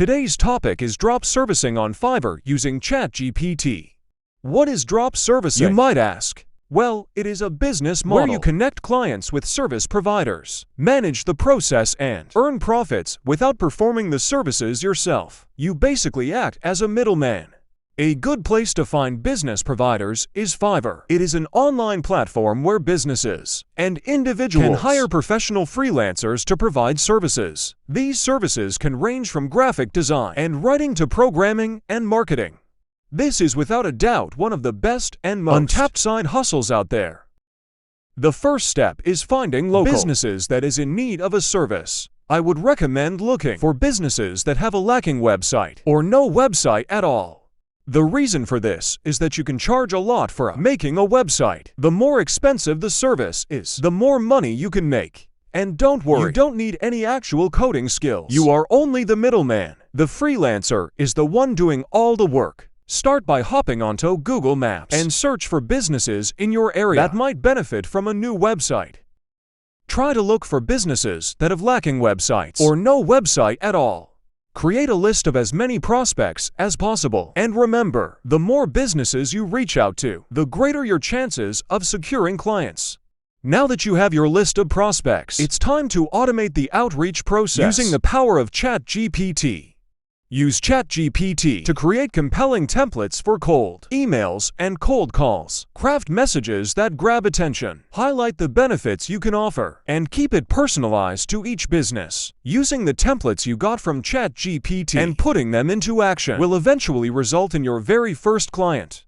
Today's topic is drop servicing on Fiverr using ChatGPT. What is drop servicing, you might ask? Well, it is a business model where you connect clients with service providers, manage the process, and earn profits without performing the services yourself. You basically act as a middleman. A good place to find business providers is Fiverr. It is an online platform where businesses and individuals can hire professional freelancers to provide services. These services can range from graphic design and writing to programming and marketing. This is without a doubt one of the best and most untapped side hustles out there. The first step is finding local businesses that is in need of a service. I would recommend looking for businesses that have a lacking website or no website at all. The reason for this is that you can charge a lot for making a website. The more expensive the service is, the more money you can make. And don't worry, you don't need any actual coding skills. You are only the middleman. The freelancer is the one doing all the work. Start by hopping onto Google Maps and search for businesses in your area that might benefit from a new website. Try to look for businesses that have lacking websites or no website at all. Create a list of as many prospects as possible. And remember, the more businesses you reach out to, the greater your chances of securing clients. Now that you have your list of prospects, it's time to automate the outreach process using the power of ChatGPT. Use ChatGPT to create compelling templates for cold emails and cold calls. Craft messages that grab attention. Highlight the benefits you can offer, and keep it personalized to each business. Using the templates you got from ChatGPT and putting them into action will eventually result in your very first client.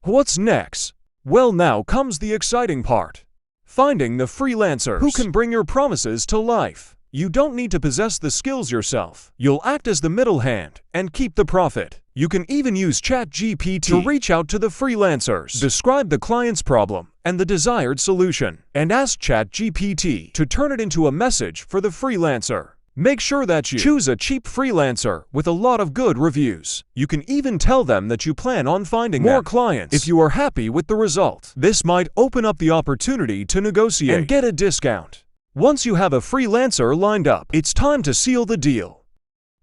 What's next? Well, now comes the exciting part. Finding the freelancers who can bring your promises to life. You don't need to possess the skills yourself. You'll act as the middle hand and keep the profit. You can even use ChatGPT to reach out to the freelancers, describe the client's problem and the desired solution, and ask ChatGPT to turn it into a message for the freelancer. Make sure that you choose a cheap freelancer with a lot of good reviews. You can even tell them that you plan on finding more clients if you are happy with the result. This might open up the opportunity to negotiate and get a discount. Once you have a freelancer lined up, it's time to seal the deal.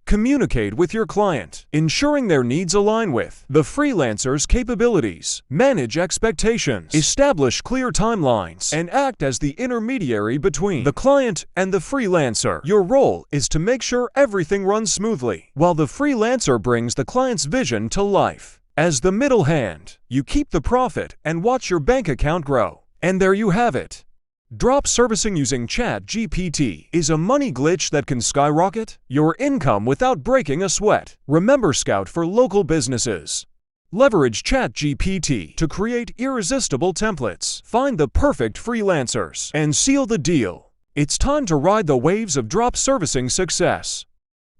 Communicate with your client, ensuring their needs align with the freelancer's capabilities. Manage expectations, establish clear timelines, and act as the intermediary between the client and the freelancer. Your role is to make sure everything runs smoothly, while the freelancer brings the client's vision to life. As the middle hand, you keep the profit and watch your bank account grow. And there you have it. Drop servicing using ChatGPT is a money glitch that can skyrocket your income without breaking a sweat. Remember, scout for local businesses. Leverage ChatGPT to create irresistible templates. Find the perfect freelancers and seal the deal. It's time to ride the waves of drop servicing success.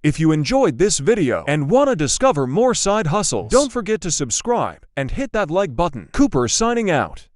If you enjoyed this video and want to discover more side hustles, don't forget to subscribe and hit that like button. Cooper signing out.